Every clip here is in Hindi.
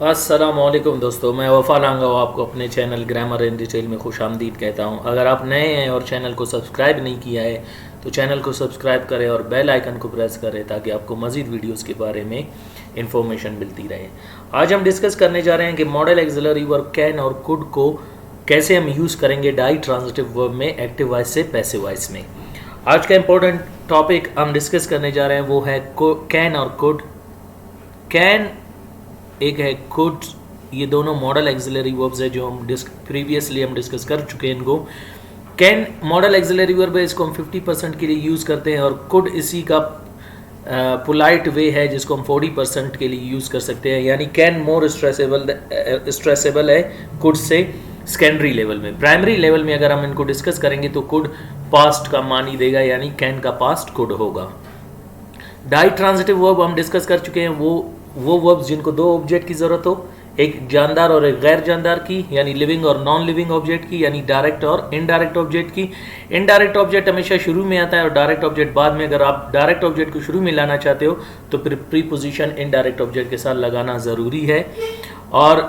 अस्सलामुअलैकुम दोस्तों, मैं वफ़ा लांगा आपको अपने चैनल ग्रामर इन डिटेल में खुशामदीद कहता हूं। अगर आप नए हैं और चैनल को सब्सक्राइब नहीं किया है तो चैनल को सब्सक्राइब करें और बेल आइकन को प्रेस करें ताकि आपको मज़ीद वीडियोस के बारे में इंफॉर्मेशन मिलती रहे। आज हम डिस्कस करने जा रहे हैं कि मॉडल एक्सिलरी वर्ब कैन और कुड को कैसे हम यूज़ करेंगे डाई ट्रांजिटिव वर्ब में एक्टिव वॉइस से पैसिव वॉइस में। आज का इम्पोर्टेंट टॉपिक हम डिस्कस करने जा रहे हैं वो है कैन और कुड। कैन एक है कुड, ये दोनों मॉडल एक्सिलरी वर्ब्स है जो हम प्रीवियसली हम डिस्कस कर चुके हैं इनको। कैन मॉडल एक्सिलरी वर्ब है, इसको हम 50% के लिए यूज़ करते हैं और कुड इसी का पोलाइट वे है जिसको हम 40% के लिए यूज़ कर सकते हैं। यानी कैन मोर स्ट्रेसेबल है कुड से सेकेंडरी लेवल में। प्राइमरी लेवल में अगर हम इनको डिस्कस करेंगे तो कुड पास्ट का मान ही देगा, यानी कैन का पास्ट कुड होगा। डाई ट्रांजिटिव वर्ब हम डिस्कस कर चुके हैं, वो वर्ब्स जिनको दो ऑब्जेक्ट की ज़रूरत हो, एक जानदार और एक गैर जानदार की, यानी लिविंग और नॉन लिविंग ऑब्जेक्ट की, यानी डायरेक्ट और इनडायरेक्ट ऑब्जेक्ट की। इनडायरेक्ट ऑब्जेक्ट हमेशा शुरू में आता है और डायरेक्ट ऑब्जेक्ट बाद में। अगर आप डायरेक्ट ऑब्जेक्ट को शुरू में लाना चाहते हो तो फिर प्रीपोजिशन इनडायरेक्ट ऑब्जेक्ट के साथ लगाना ज़रूरी है। और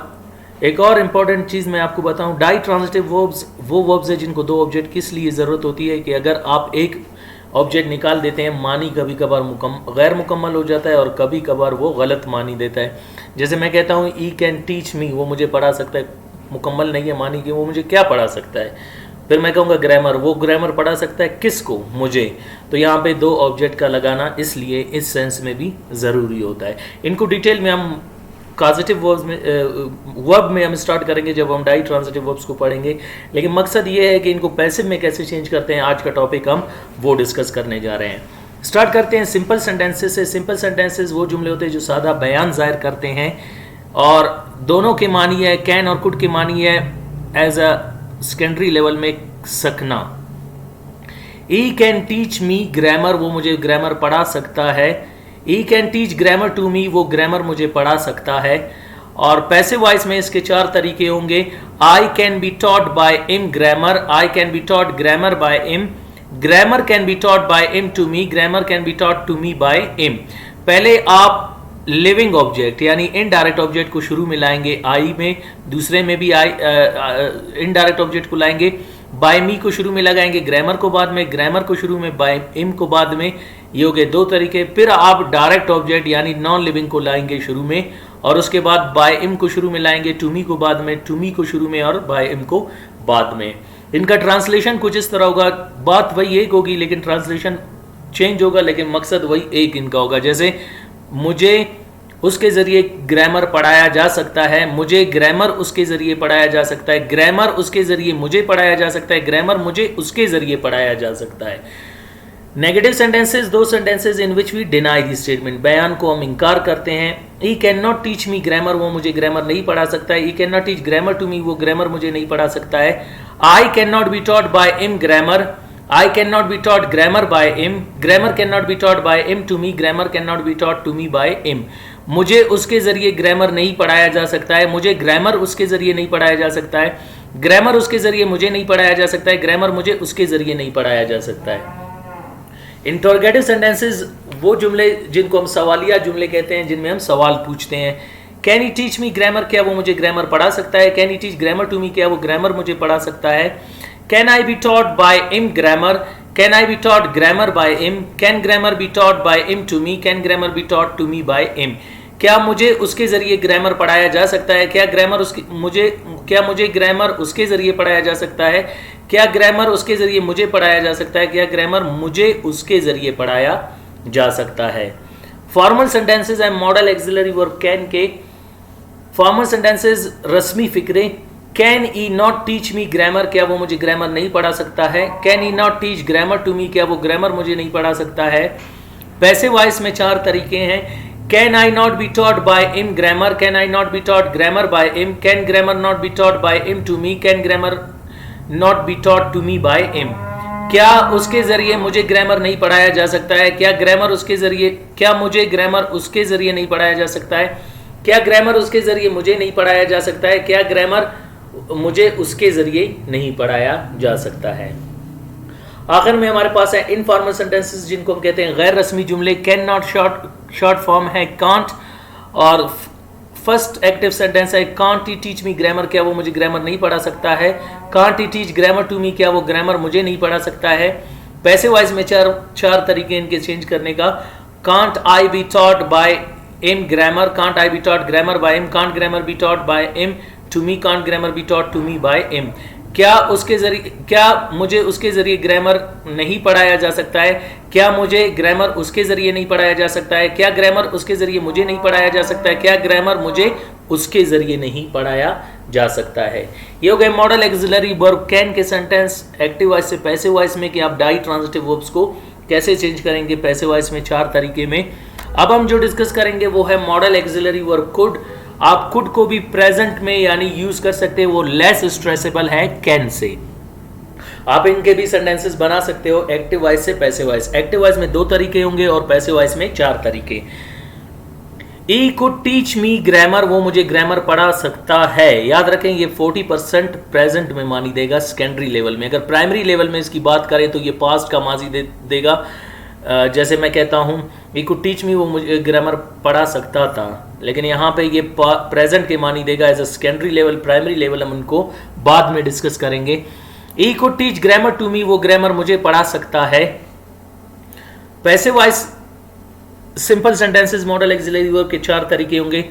एक और इम्पॉर्टेंट चीज़ मैं आपको बताऊं, डाई ट्रांजिटिव वर्ब्स वो वर्ब्स है जिनको दो ऑब्जेक्ट किस लिए ज़रूरत होती है कि अगर आप एक ऑब्जेक्ट निकाल देते हैं, मानी कभी कभार गैर मुकम्मल हो जाता है और कभी कभार वो गलत मानी देता है। जैसे मैं कहता हूँ ई कैन टीच मी, वो मुझे पढ़ा सकता है, मुकम्मल नहीं है मानी कि वो मुझे क्या पढ़ा सकता है। फिर मैं कहूँगा ग्रामर, वो ग्रामर पढ़ा सकता है किसको, मुझे। तो यहाँ पे दो ऑब्जेक्ट का लगाना इसलिए इस सेंस में भी ज़रूरी होता है। इनको डिटेल में हम पॉजिटिव वर्ब में हम स्टार्ट करेंगे जब हम डाई ट्रांजिटिव वर्ब्स को पढ़ेंगे, लेकिन मकसद ये है कि इनको पैसिव में कैसे चेंज करते हैं, आज का टॉपिक हम वो डिस्कस करने जा रहे हैं। स्टार्ट करते हैं सिंपल सेंटेंसेस से। सिंपल सेंटेंसेस वो जुमले होते हैं जो सादा बयान जाहिर करते हैं और दोनों के मानी है, कैन और कुड के मानी है एज अ सेकेंडरी लेवल में सकना। He can teach me grammar, वो मुझे ग्रामर पढ़ा सकता है। He can teach grammar to me, वो ग्रामर मुझे पढ़ा सकता है। और पैसिव वॉइस में इसके चार तरीके होंगे। I can be taught by him grammar, I can be taught grammar by him, grammar can be taught by him to me, grammar can be taught to me by him. पहले आप लिविंग ऑब्जेक्ट यानी इनडायरेक्ट ऑब्जेक्ट को शुरू में लाएंगे आई में, दूसरे में भी आई इनडायरेक्ट ऑब्जेक्ट को लाएंगे। बाय मी को शुरू में लगाएंगे, ग्रामर को बाद में, ग्रामर को शुरू में, बाय इम को बाद में। ये हो गए दो तरीके। फिर आप डायरेक्ट ऑब्जेक्ट यानी नॉन लिविंग को लाएंगे शुरू में और उसके बाद बाय इम को शुरू में लाएंगे, टू मी को बाद में, टू मी को शुरू में और बाय इम को बाद में। इनका ट्रांसलेशन कुछ इस तरह होगा, बात वही एक होगी लेकिन ट्रांसलेशन चेंज होगा, लेकिन मकसद वही एक इनका होगा। जैसे मुझे उसके ज़रिए ग्रामर पढ़ाया जा सकता है, मुझे ग्रामर उसके ज़रिए पढ़ाया जा सकता है, ग्रामर उसके ज़रिए मुझे पढ़ाया जा सकता है, ग्रामर मुझे उसके ज़रिए पढ़ाया जा सकता है। Negative sentences, those sentences in which we deny the statement, बयान को हम इनकार करते हैं। He can not teach me grammar, वो मुझे ग्रामर नहीं पढ़ा सकता है। He can not teach grammar to me, वो ग्रामर मुझे नहीं पढ़ा सकता है। I can not be taught by him grammar, I can not be taught grammar by him, grammar can not be taught by him to me, grammar can not be taught to me by him. मुझे उसके ज़रिए ग्रामर नहीं पढ़ाया जा सकता है, मुझे ग्रामर उसके ज़रिए नहीं पढ़ाया जा सकता है, ग्रामर उसके ज़रिए मुझे नहीं पढ़ाया जा सकता है, ग्रामर मुझे उसके ज़रिए नहीं पढ़ाया जा सकता है। इंटरोगेटिव सेंटेंसेस वो जुमले जिनको हम सवालिया जुमले कहते हैं, जिनमें हम सवाल पूछते हैं। Can he teach me grammar, क्या वो मुझे ग्रामर पढ़ा सकता है। Can he teach grammar to me, क्या वो ग्रामर मुझे पढ़ा सकता है। Can I be taught by him grammar, can I be taught grammar by him, can grammar be taught by him to me, can grammar be taught to me by him. क्या मुझे उसके ज़रिए ग्रामर पढ़ाया जा सकता है, क्या ग्रामर उसके मुझे ग्रामर उसके ज़रिए पढ़ाया जा सकता है, क्या ग्रामर उसके ज़रिए मुझे पढ़ाया जा सकता है, क्या ग्रामर मुझे उसके ज़रिए पढ़ाया जा सकता है। Formal sentences and modal auxiliary verb can के। फॉर्मल सेंटेंसेस रस्मी फिक्रे। Can he not teach me grammar, क्या वो मुझे ग्रामर नहीं पढ़ा सकता है। Can he not teach grammar to me, क्या वो ग्रामर मुझे नहीं पढ़ा सकता है। पैसिव वॉइस में चार तरीके हैं। Can I not be taught by him grammar, can I not be taught grammar by him, can grammar not be taught by him to me, can grammar not be taught to me by him. क्या उसके जरिए मुझे ग्रामर नहीं पढ़ाया जा सकता है, क्या ग्रामर उसके जरिए, क्या मुझे ग्रामर उसके जरिए नहीं पढ़ाया जा सकता है, क्या ग्रामर उसके जरिए मुझे नहीं पढ़ाया जा सकता है, क्या ग्रामर मुझे उसके जरिए नहीं पढ़ाया जा सकता है। आखिर में हमारे पास है इनफॉर्मल सेंटेंसेस जिनको हम कहते हैं गैर रस्मी जुमले। कैन नॉट शॉर्ट फॉर्म है कांट और फर्स्ट एक्टिव सेंटेंस है can't he teach me grammar, क्या वो मुझे ग्रामर नहीं पढ़ा सकता है। Can't he teach grammar to me, क्या वो ग्रामर मुझे नहीं पढ़ा सकता है। पैसिव वॉइस में चार तरीके इनके चेंज करने का। Can't I be taught by him grammar, can't I be taught grammar by him, can't grammar be taught by him to me, can't grammar be taught to me by him. क्या मुझे उसके जरिए ग्रामर नहीं पढ़ाया जा सकता है, क्या मुझे ग्रामर उसके जरिए नहीं पढ़ाया जा सकता है, क्या ग्रामर उसके जरिए मुझे नहीं पढ़ाया जा सकता है, क्या ग्रामर मुझे उसके जरिए नहीं पढ़ाया जा सकता है। ये हो गए मॉडल एक्सिलरी वर्ब कैन के सेंटेंस एक्टिव वॉइस से पैसिव वॉइस में कि आप डाई ट्रांजिटिव वर्ब्स को कैसे चेंज करेंगे पैसिव वॉइस में 4 तरीके में। अब हम जो डिस्कस करेंगे वो है मॉडल एक्सिलरी वर्ब कुड। आप कुड को भी प्रेजेंट में यानी यूज कर सकते हो, वो लेस स्ट्रेसेबल है कैन से। आप इनके भी सेंटेंसेस बना सकते हो एक्टिव वॉइस से पैसिव वॉइस। एक्टिव वॉइस में 2 तरीके होंगे और पैसिव वॉइस में 4 तरीके। ई कुड टीच मी ग्रामर, वो मुझे ग्रामर पढ़ा सकता है। याद रखें ये 40% प्रेजेंट में मानी देगा सेकेंडरी लेवल में। अगर प्राइमरी लेवल में इसकी बात करें तो ये पास्ट का माजी देगा। जैसे मैं कहता हूँ ई कुड टीच मी, वो मुझे ग्रामर पढ़ा सकता था, लेकिन यहाँ पे ये प्रेजेंट के मानी देगा as a secondary level. Primary level हम उनको बाद में डिस्कस करेंगे। He could teach grammar to me, वो ग्रामर मुझे पढ़ा सकता है। Passive voice simple sentences modal auxiliary verb के 4 तरीके होंगे।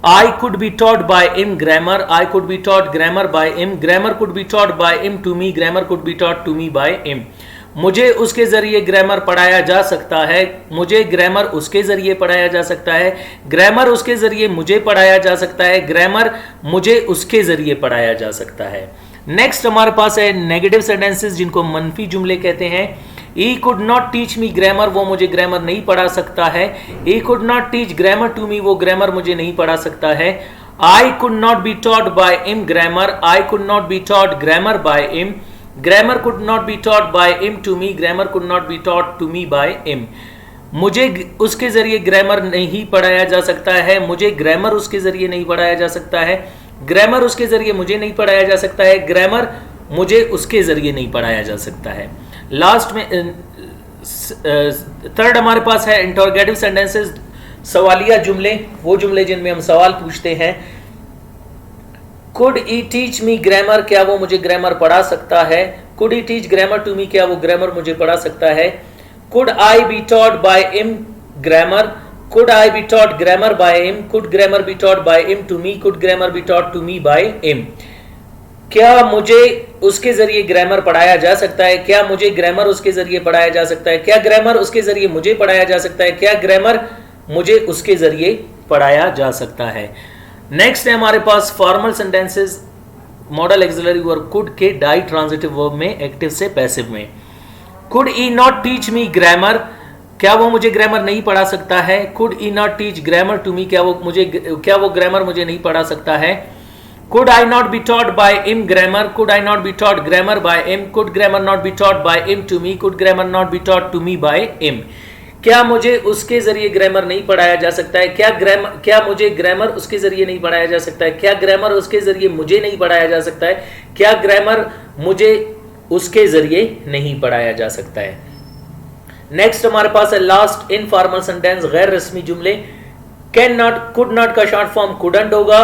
I could be taught by him grammar, I could be taught grammar by him, grammar could be taught by him to me, grammar could be taught to me by him. मुझे उसके जरिए ग्रामर पढ़ाया जा सकता है, मुझे ग्रामर उसके जरिए पढ़ाया जा सकता है, ग्रामर उसके जरिए मुझे पढ़ाया जा सकता है, ग्रामर मुझे उसके जरिए पढ़ाया जा सकता है। नेक्स्ट हमारे पास है नेगेटिव सेंटेंसेस जिनको मनफी जुमले कहते हैं। He could not teach me grammar, वो मुझे ग्रामर नहीं पढ़ा सकता है। He could not teach grammar to me, वो ग्रामर मुझे नहीं पढ़ा सकता है। I could not be taught by him grammar, I could not be taught grammar by him, grammar could not be taught by him to me, grammar could not be taught to me by him. मुझे उसके जरिए ग्रामर नहीं पढ़ाया जा सकता है, मुझे ग्रामर उसके जरिए नहीं पढ़ाया जा सकता है, ग्रामर उसके जरिए मुझे नहीं पढ़ाया जा सकता है, ग्रामर मुझे उसके जरिए नहीं पढ़ाया जा सकता है। लास्ट में थर्ड हमारे पास है इंटरोगेटिव सेंटेंसेस, सवालिया जुमले, वो जुमले जिनमें हम सवाल पूछते हैं। Could he teach me grammar, क्या वो मुझे ग्रामर पढ़ा सकता है। Could he teach grammar to me, क्या वो ग्रामर मुझे पढ़ा सकता है। Could I be taught by him grammar, could I be taught grammar by him, could grammar be taught by him to me, could grammar be taught to me by him. क्या मुझे उसके जरिए ग्रामर पढ़ाया जा सकता है, क्या मुझे ग्रामर उसके जरिए पढ़ाया जा सकता है, क्या ग्रामर उसके जरिए मुझे पढ़ाया जा सकता है, क्या ग्रामर मुझे उसके जरिए पढ़ाया जा सकता है। नेक्स्ट है हमारे पास formal sentences modal auxiliary verb could के डाई ट्रांजिटिव वर्ब में एक्टिव से पैसिव में। Could he not teach me grammar, क्या वो मुझे ग्रामर नहीं पढ़ा सकता है। Could he not teach grammar to me, क्या वो ग्रामर मुझे नहीं पढ़ा सकता है। Could I not be taught by him grammar, could I not be taught grammar by him, could grammar not be taught by him to me, could grammar not be taught to me by him. क्या मुझे उसके जरिए ग्रामर नहीं पढ़ाया जा सकता है, क्या मुझे ग्रामर उसके जरिए नहीं पढ़ाया जा सकता है, क्या ग्रामर उसके जरिए मुझे नहीं पढ़ाया जा सकता है, क्या ग्रामर मुझे उसके जरिए नहीं पढ़ाया जा सकता है। नेक्स्ट हमारे पास है लास्ट इनफॉर्मल सेंटेंस, गैर रस्मी जुमले। कैन नॉट, कुड नॉट का शॉर्ट फॉर्म कुडंट होगा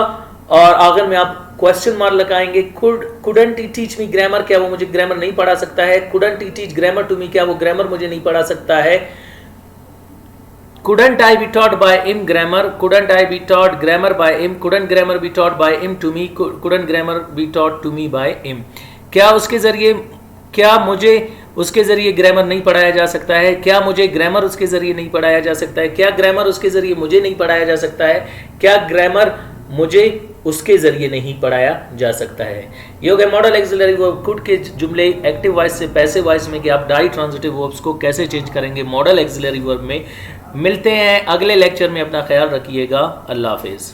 और आखिर में आप क्वेश्चन मार्क लगाएंगे। Couldn't he teach me grammar, क्या वो मुझे ग्रामर नहीं पढ़ा सकता है। Couldn't he teach grammar to me, क्या वो ग्रामर मुझे नहीं पढ़ा सकता है। Couldn't I be taught by him grammar? Couldn't I be taught grammar by him? Couldn't grammar be taught by him to me? Couldn't grammar be taught to me by him? क्या मुझे उसके जरिए ग्रामर नहीं पढ़ाया जा सकता है, क्या मुझे ग्रामर उसके जरिए नहीं पढ़ाया जा सकता है, क्या ग्रामर उसके जरिए मुझे नहीं पढ़ाया जा सकता है, क्या ग्रामर मुझे उसके जरिए नहीं पढ़ाया जा सकता है। ये हो गए मॉडल एक्सिलरी वर्ब कुड के जुमले एक्टिव वॉइस से पैसिव वॉइस में कि आप डाई ट्रांजिटिव वर्ब्स को कैसे चेंज करेंगे मॉडल एक्सिलरी वर्ब में। मिलते हैं अगले लेक्चर में, अपना ख्याल रखिएगा। अल्लाह हाफिज़।